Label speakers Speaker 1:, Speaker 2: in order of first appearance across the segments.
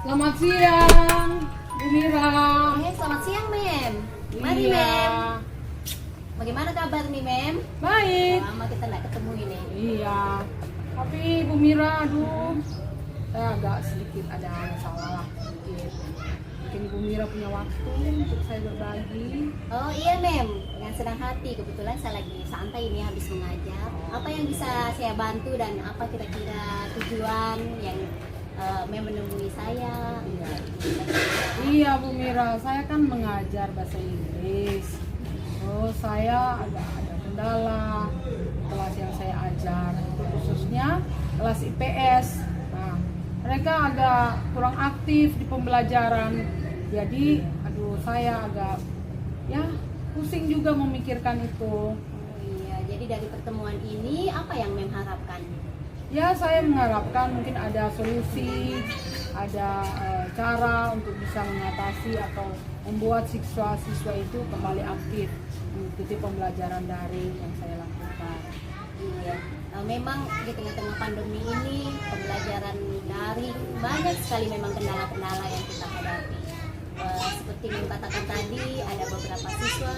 Speaker 1: Selamat siang, Bu Mira.
Speaker 2: Selamat siang, Mem. Mari, Mem. Bagaimana kabar nih, Mem?
Speaker 1: Baik.
Speaker 2: Lama kita nggak ketemu ini.
Speaker 1: Iya. Tapi Bu Mira, aduh, saya agak sedikit ada masalah sedikit. Mungkin Bu Mira punya waktu untuk saya berbagi.
Speaker 2: Oh iya, Mem. Dengan senang hati. Kebetulan saya lagi santai ini habis mengajar. Apa yang bisa saya bantu dan apa kira-kira tujuan yang Mem menemui saya?
Speaker 1: Iya Bu Mira, saya kan mengajar bahasa Inggris. Oh, saya agak ada kendala kelas yang saya ajar, itu khususnya kelas IPS. Nah, mereka agak kurang aktif di pembelajaran. Jadi, aduh, saya agak ya pusing juga memikirkan itu.
Speaker 2: Iya, jadi dari pertemuan ini apa yang Mem harapkan?
Speaker 1: Ya, saya mengharapkan mungkin ada solusi, ada cara untuk bisa mengatasi atau membuat siswa-siswa itu kembali aktif mengikuti pembelajaran daring yang saya lakukan.
Speaker 2: Iya, memang di tengah-tengah pandemi ini pembelajaran daring banyak sekali memang kendala-kendala yang kita hadapi. Seperti yang katakan tadi, ada beberapa siswa,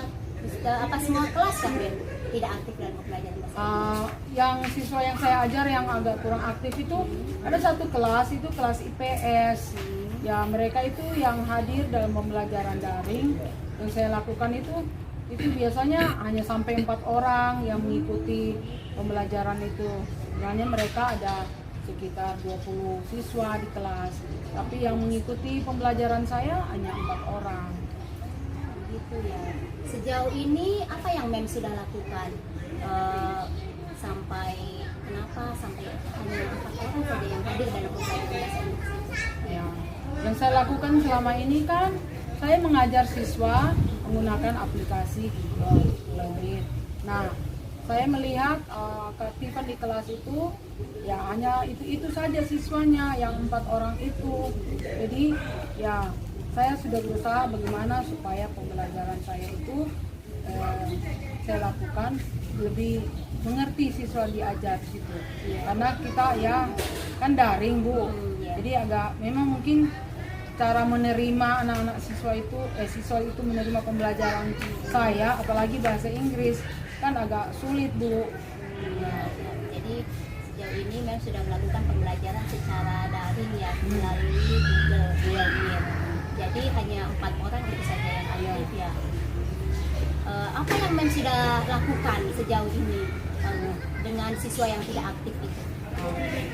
Speaker 2: apa semua kelas kan Ben tidak aktif dalam pembelajaran bahasa Inggris.
Speaker 1: Yang siswa yang saya ajar yang agak kurang aktif itu ada satu kelas, itu kelas IPS. Ya, mereka itu yang hadir dalam pembelajaran daring yang saya lakukan itu biasanya hanya sampai 4 orang yang mengikuti pembelajaran itu. Sebenarnya mereka ada sekitar 20 siswa di kelas, tapi yang mengikuti pembelajaran saya hanya 4 orang.
Speaker 2: Gitu ya. Sejauh ini apa yang Mem sudah lakukan? Sampai hanya 4 orang saja yang hadir dalam pembelajaran bahasa Inggris?
Speaker 1: Ya, yang saya lakukan selama ini kan saya mengajar siswa menggunakan aplikasi Google Meet. Nah, saya melihat keaktifan di kelas itu ya hanya itu saja siswanya yang 4 orang itu. Jadi ya saya sudah berusaha bagaimana supaya pembelajaran saya itu saya lakukan lebih mengerti siswa diajar situ. Karena kita ya kan daring Bu, jadi agak memang mungkin cara menerima anak-anak siswa itu menerima pembelajaran saya, apalagi bahasa Inggris kan agak sulit Bu.
Speaker 2: Jadi sejauh ini Mem sudah melakukan pembelajaran secara daring ya melalui Google Meet. Jadi hanya 4 orang itu saja yang aktif ya. Apa yang Mem sudah lakukan sejauh ini dengan siswa yang tidak aktif itu?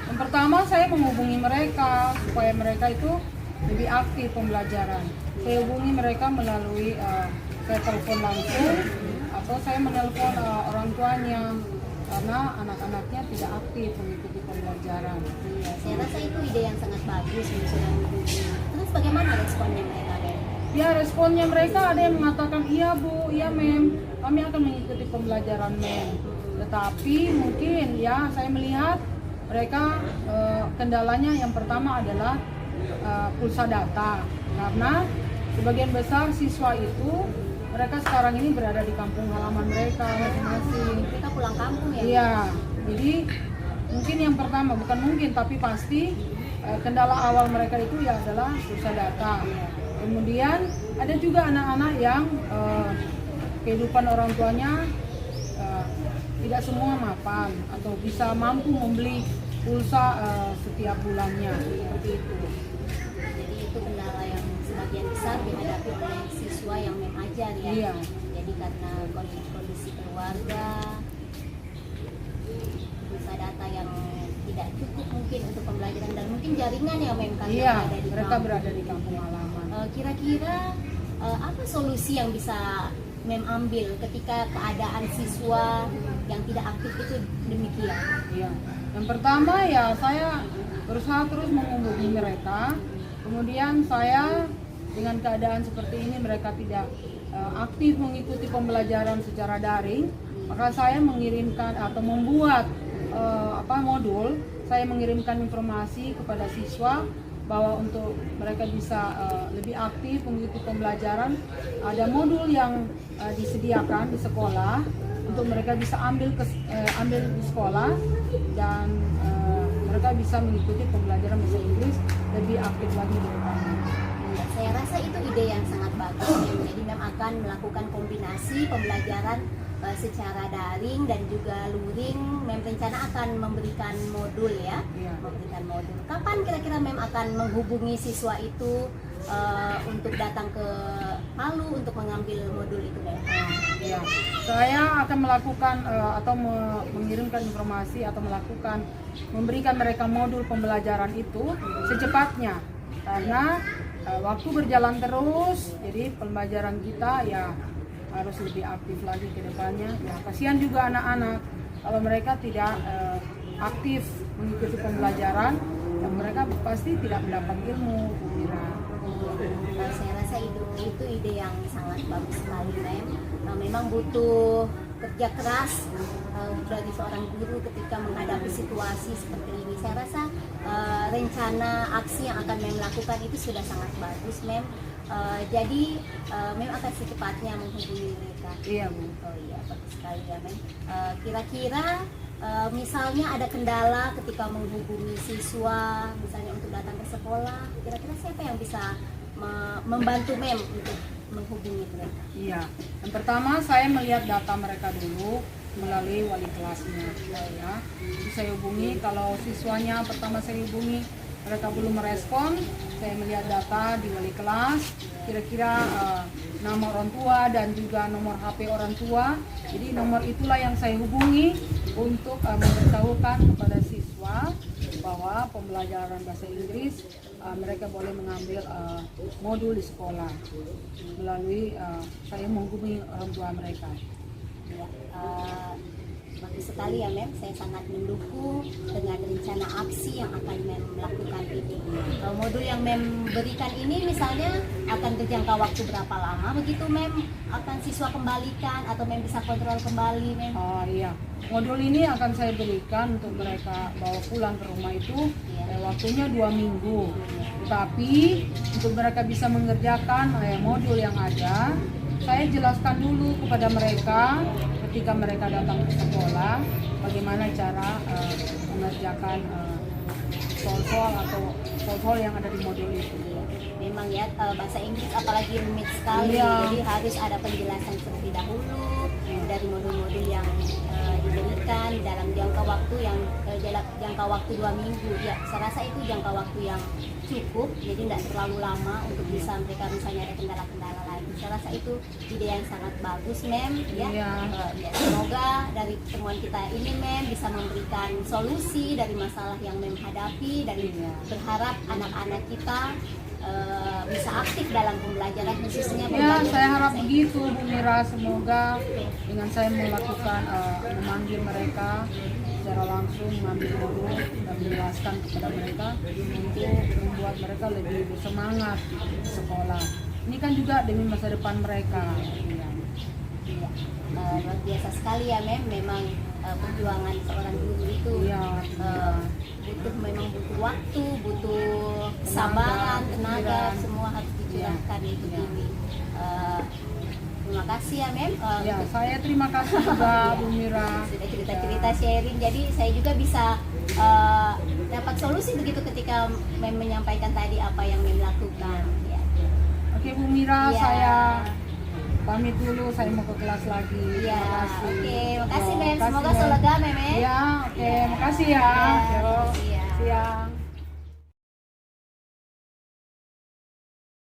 Speaker 1: Yang pertama saya menghubungi mereka supaya mereka itu lebih aktif pembelajaran. Saya hubungi mereka melalui saya telepon langsung atau saya menelpon orang tuanya karena anak-anaknya tidak aktif mengikuti pembelajaran.
Speaker 2: Iya, saya rasa itu ide yang sangat bagus Mem sudah menghubungi. Terus bagaimana responnya mereka?
Speaker 1: Ya, responnya mereka ada yang mengatakan iya Bu, iya Mem, kami akan mengikuti pembelajaran Mem. Tetapi mungkin ya saya melihat mereka kendalanya yang pertama adalah pulsa data, karena sebagian besar siswa itu mereka sekarang ini berada di kampung halaman mereka masing-masing.
Speaker 2: Mereka pulang kampung ya?
Speaker 1: Iya, jadi mungkin yang pertama, bukan mungkin tapi pasti kendala awal mereka itu ya adalah pulsa data. Kemudian ada juga anak-anak yang kehidupan orang tuanya tidak semua mapan atau bisa mampu membeli pulsa setiap bulannya seperti itu.
Speaker 2: Jadi itu kendala yang sebagian besar dihadapi oleh siswa yang Mem ajar ya.
Speaker 1: Iya.
Speaker 2: Jadi karena kondisi keluarga, pulsa data yang tidak cukup mungkin untuk pembelajaran dan mungkin jaringan ya Mem karena
Speaker 1: Iya,
Speaker 2: berada di
Speaker 1: mereka
Speaker 2: kampung.
Speaker 1: berada di kampung halaman.
Speaker 2: Kira-kira apa solusi yang bisa Mem ambil ketika keadaan siswa yang tidak aktif itu demikian?
Speaker 1: Iya. Yang pertama ya saya berusaha terus menghubungi mereka. Kemudian saya dengan keadaan seperti ini mereka tidak aktif mengikuti pembelajaran secara daring, maka saya mengirimkan atau membuat modul. Saya mengirimkan informasi kepada siswa bahwa untuk mereka bisa lebih aktif mengikuti pembelajaran, ada modul yang disediakan di sekolah untuk mereka bisa ambil di sekolah dan mereka bisa mengikuti pembelajaran bahasa Inggris lebih aktif lagi ke depannya.
Speaker 2: Ya, saya rasa itu ide yang sangat bagus. Jadi memang akan melakukan kombinasi pembelajaran secara daring dan juga luring. Mem rencana akan memberikan modul ya,
Speaker 1: Iya.
Speaker 2: memberikan modul. Kapan kira-kira Mem akan menghubungi siswa itu untuk datang ke Palu untuk mengambil modul itu, Mem?
Speaker 1: Ya, saya akan melakukan atau mengirimkan informasi atau memberikan mereka modul pembelajaran itu secepatnya, karena waktu berjalan terus, jadi pembelajaran kita ya harus lebih aktif lagi ke depannya. Ya, kasihan juga anak-anak kalau mereka tidak aktif mengikuti pembelajaran, dan mereka pasti tidak mendapat ilmu.
Speaker 2: Saya rasa itu ide yang sangat bagus sekali, Mem. Memang butuh kerja keras dari seorang guru ketika menghadapi situasi seperti ini. Saya rasa rencana aksi yang akan Mem lakukan itu sudah sangat bagus, Mem. Jadi Mem akan secepatnya menghubungi mereka.
Speaker 1: Iya, Bu.
Speaker 2: Oh iya, bagus sekali ya, Mem. Kira-kira misalnya ada kendala ketika menghubungi siswa, misalnya untuk datang ke sekolah, kira-kira siapa yang bisa membantu Mem untuk menghubungi mereka?
Speaker 1: Iya, yang pertama saya melihat data mereka dulu melalui wali kelasnya, ya. Jadi saya hubungi, kalau siswanya pertama saya hubungi mereka belum merespon, saya melihat data di wali kelas, kira-kira nama orang tua dan juga nomor HP orang tua. Jadi nomor itulah yang saya hubungi untuk memberitahukan kepada siswa bahwa pembelajaran bahasa Inggris mereka boleh mengambil modul di sekolah melalui saya menghubungi orang tua mereka.
Speaker 2: Ya, bagus sekali ya, Mem. Saya sangat mendukung dengan rencana aksi yang akan Mem lakukan ini. Modul yang Mem berikan ini misalnya akan terjangka waktu berapa lama begitu, Mem? Akan siswa kembalikan atau Mem bisa kontrol kembali, Mem?
Speaker 1: Oh iya, modul ini akan saya berikan untuk mereka bawa pulang ke rumah itu. Waktunya 2 minggu. Tapi untuk mereka bisa mengerjakan modul yang ada, saya jelaskan dulu kepada mereka ketika mereka datang ke sekolah bagaimana cara mengerjakan soal-soal atau soal-soal yang ada di modul itu.
Speaker 2: Memang ya, bahasa Inggris apalagi rumit sekali,
Speaker 1: Iya.
Speaker 2: jadi harus ada penjelasan terlebih dahulu dari modul-modul yang diberikan dalam jangka waktu jangka waktu 2 minggu. Ya, saya rasa itu jangka waktu yang cukup, jadi tidak terlalu lama untuk bisa mereka misalnya ada kendala-kendala lagi. Saya rasa itu ide yang sangat bagus, Mem. Ya,
Speaker 1: Iya.
Speaker 2: Ya, semoga dari pertemuan kita ini, Mem, bisa memberikan solusi dari masalah yang Mem hadapi, dan berharap anak-anak kita bisa aktif dalam pembelajaran, khususnya
Speaker 1: Ya,
Speaker 2: pembelajaran
Speaker 1: saya harap
Speaker 2: bahasa
Speaker 1: begitu, Bu Mira. Semoga dengan saya melakukan memanggil mereka secara langsung, mengambil modul dan menjelaskan kepada mereka untuk membuat mereka lebih bersemangat di sekolah. Ini kan juga demi masa depan mereka.
Speaker 2: Iya. Luar biasa sekali ya, Mem. Memang perjuangan seorang guru itu
Speaker 1: Iya.
Speaker 2: memang butuh waktu, butuh kesabaran, tenaga,
Speaker 1: pikiran.
Speaker 2: semua harus dicurahkan untuk ini. Terima kasih ya, Mem.
Speaker 1: Ya, saya terima kasih juga, Bu Mira.
Speaker 2: Sudah cerita-cerita sharing, jadi saya juga bisa dapat solusi begitu ketika Mem menyampaikan tadi apa yang Mem lakukan. Ya.
Speaker 1: Oke, Bu Mira,
Speaker 2: Ya.
Speaker 1: saya pamit dulu, saya mau ke kelas lagi.
Speaker 2: Ya,
Speaker 1: Terima kasih.
Speaker 2: oke, makasih, Mem.
Speaker 1: Makasih,
Speaker 2: Semoga
Speaker 1: Mem.
Speaker 2: selega, Mem.
Speaker 1: Ya, oke, makasih ya.
Speaker 2: Ya,
Speaker 1: Yo,
Speaker 2: makasih ya.
Speaker 1: siang.